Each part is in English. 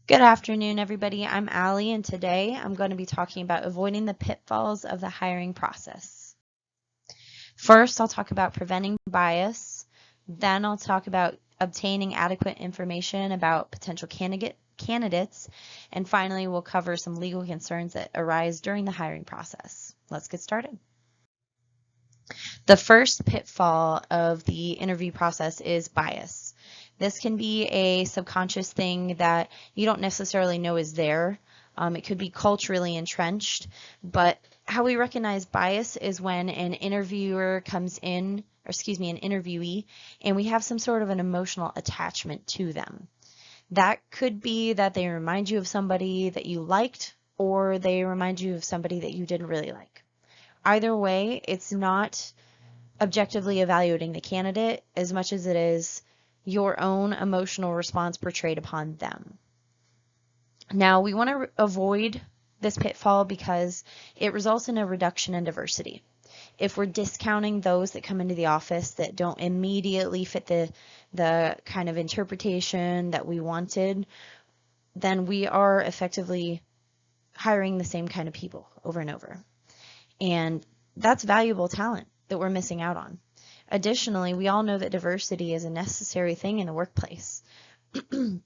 Good afternoon, everybody. I'm Allie, and today I'm going to be talking about avoiding the pitfalls of the hiring process. First, I'll talk about preventing bias. Then I'll talk about obtaining adequate information about potential candidates. And finally, we'll cover some legal concerns that arise during the hiring process. Let's get started. The first pitfall of the interview process is bias. This can be a subconscious thing that you don't necessarily know is there. It could be culturally entrenched, but how we recognize bias is when an interviewer comes in, or an interviewee, and we have some sort of an emotional attachment to them. That could be that they remind you of somebody that you liked, or they remind you of somebody that you didn't really like. Either way, it's not objectively evaluating the candidate as much as it is your own emotional response portrayed upon them. Now, we want to avoid this pitfall because it results in a reduction in diversity. If we're discounting those that come into the office that don't immediately fit the kind of interpretation that we wanted, then we are effectively hiring the same kind of people over and over. And that's valuable talent that we're missing out on. Additionally, we all know that diversity is a necessary thing in the workplace. It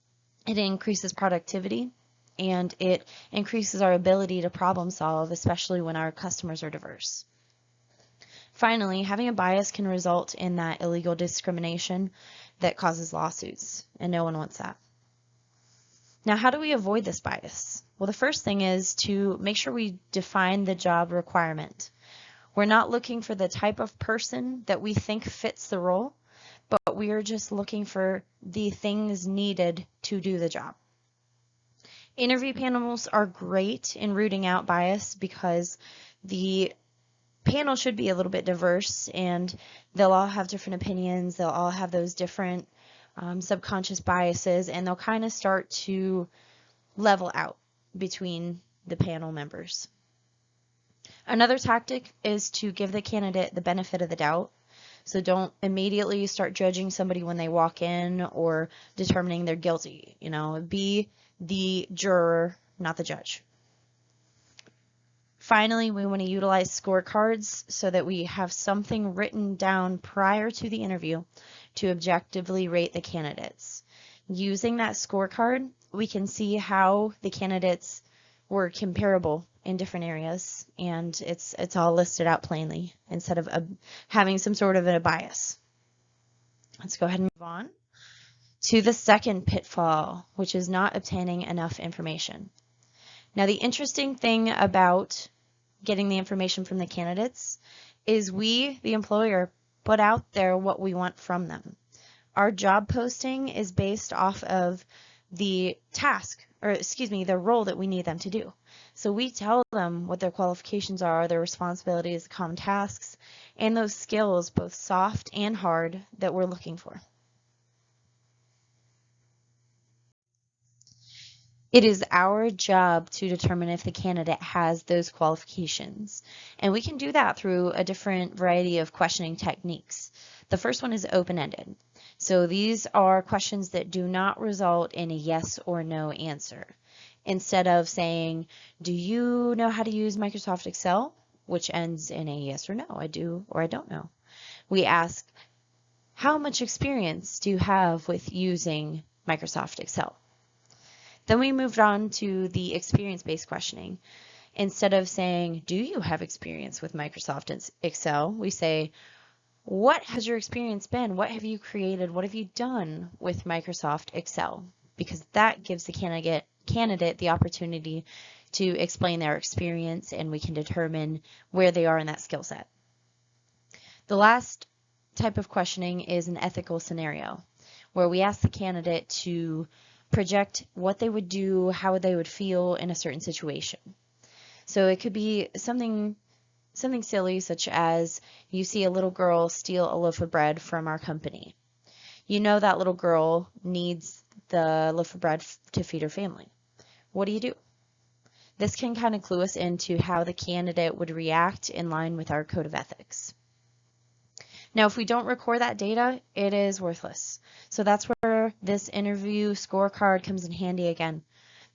increases productivity and it increases our ability to problem solve, especially when our customers are diverse. Finally, having a bias can result in that illegal discrimination that causes lawsuits, and no one wants that. Now, how do we avoid this bias? Well, the first thing is to make sure we define the job requirement. We're not looking for the type of person that we think fits the role, but we are just looking for the things needed to do the job. Interview panels are great in rooting out bias because the panel should be a little bit diverse and they'll all have different opinions, they'll all have those different subconscious biases, and they'll kind of start to level out between the panel members. Another tactic is to give the candidate the benefit of the doubt. So don't immediately start judging somebody when they walk in or determining they're guilty. Be the juror, not the judge. Finally, we want to utilize scorecards so that we have something written down prior to the interview to objectively rate the candidates. Using that scorecard, we can see how the candidates were comparable in different areas, and it's all listed out plainly instead of having some sort of a bias. Let's go ahead and move on to the second pitfall, which is not obtaining enough information. Now, the interesting thing about getting the information from the candidates is we, the employer, put out there what we want from them. Our job posting is based off of the the role that we need them to do. So we tell them what their qualifications are, their responsibilities, common tasks, and those skills, both soft and hard, that we're looking for. It is our job to determine if the candidate has those qualifications, and we can do that through a different variety of questioning techniques. The first one is open-ended. So these are questions that do not result in a yes or no answer. Instead of saying, do you know how to use Microsoft Excel? Which ends in a yes or no, I do or I don't know. We ask, how much experience do you have with using Microsoft Excel? Then we moved on to the experience-based questioning. Instead of saying, do you have experience with Microsoft Excel? We say, what has your experience been? What have you created? What have you done with Microsoft Excel? Because that gives the candidate the opportunity to explain their experience, and we can determine where they are in that skill set. The last type of questioning is an ethical scenario, where we ask the candidate to project what they would do, how they would feel in a certain situation. So it could be something silly, such as you see a little girl steal a loaf of bread from our company. You know that little girl needs the loaf of bread to feed her family. What do you do? This can kind of clue us into how the candidate would react in line with our code of ethics. Now, if we don't record that data, it is worthless. So that's where this interview scorecard comes in handy again.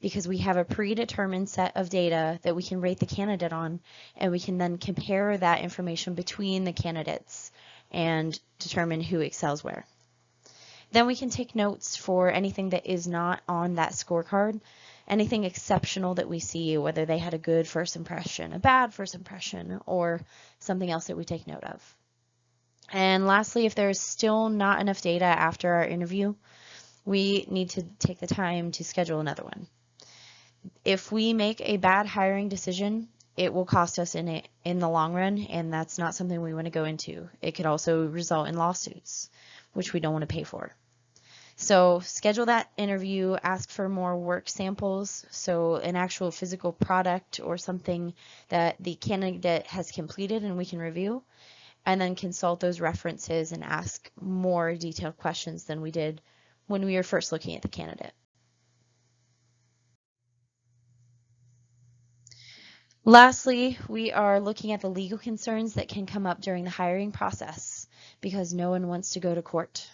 because we have a predetermined set of data that we can rate the candidate on, and we can then compare that information between the candidates and determine who excels where. Then we can take notes for anything that is not on that scorecard, anything exceptional that we see, whether they had a good first impression, a bad first impression, or something else that we take note of. And lastly, if there's still not enough data after our interview, we need to take the time to schedule another one. If we make a bad hiring decision, it will cost us in the long run, and that's not something we want to go into. It could also result in lawsuits, which we don't want to pay for. So schedule that interview, ask for more work samples, so an actual physical product or something that the candidate has completed and we can review, and then consult those references and ask more detailed questions than we did when we were first looking at the candidate. Lastly, we are looking at the legal concerns that can come up during the hiring process because no one wants to go to court.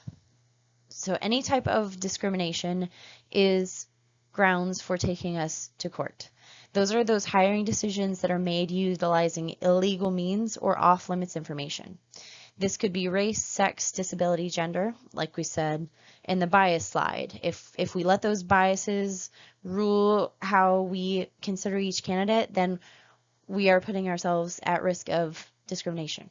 So any type of discrimination is grounds for taking us to court. Those are those hiring decisions that are made utilizing illegal means or off-limits information. This could be race, sex, disability, gender, like we said in the bias slide. If we let those biases rule how we consider each candidate, then we are putting ourselves at risk of discrimination.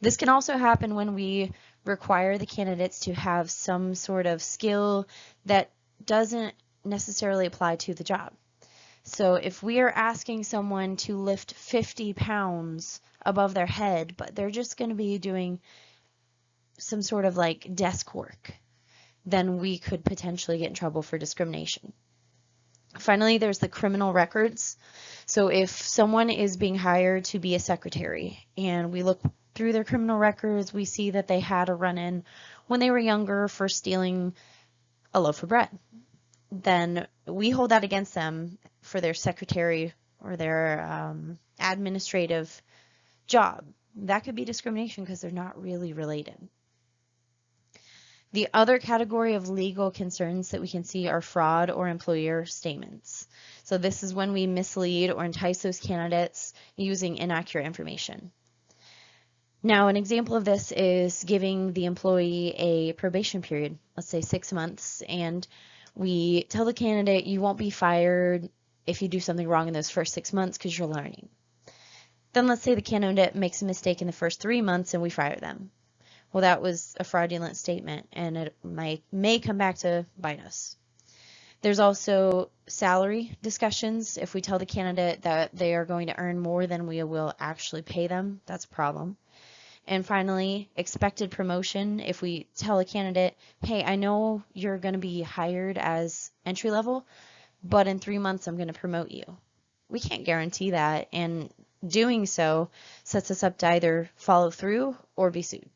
This can also happen when we require the candidates to have some sort of skill that doesn't necessarily apply to the job. So if we are asking someone to lift 50 pounds above their head, but they're just going to be doing some sort of like desk work, then we could potentially get in trouble for discrimination. Finally, there's the criminal records. So if someone is being hired to be a secretary and we look through their criminal records, we see that they had a run-in when they were younger for stealing a loaf of bread, then we hold that against them for their secretary or their administrative job. That could be discrimination because they're not really related. The other category of legal concerns that we can see are fraud or employer statements. So this is when we mislead or entice those candidates using inaccurate information. Now, an example of this is giving the employee a probation period, let's say 6 months, and we tell the candidate you won't be fired if you do something wrong in those first 6 months because you're learning. Then let's say the candidate makes a mistake in the first 3 months and we fire them. Well, that was a fraudulent statement and it may come back to bite us. There's also salary discussions. If we tell the candidate that they are going to earn more than we will actually pay them, that's a problem. And finally, expected promotion. If we tell a candidate, hey, I know you're going to be hired as entry level, but in 3 months I'm going to promote you. We can't guarantee that, and doing so sets us up to either follow through or be sued.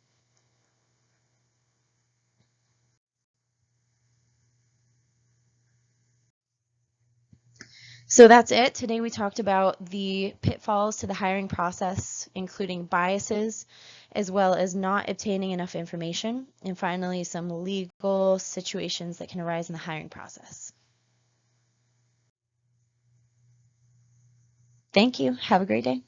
So that's it. Today we talked about the pitfalls to the hiring process, including biases, as well as not obtaining enough information, and finally some legal situations that can arise in the hiring process. Thank you. Have a great day.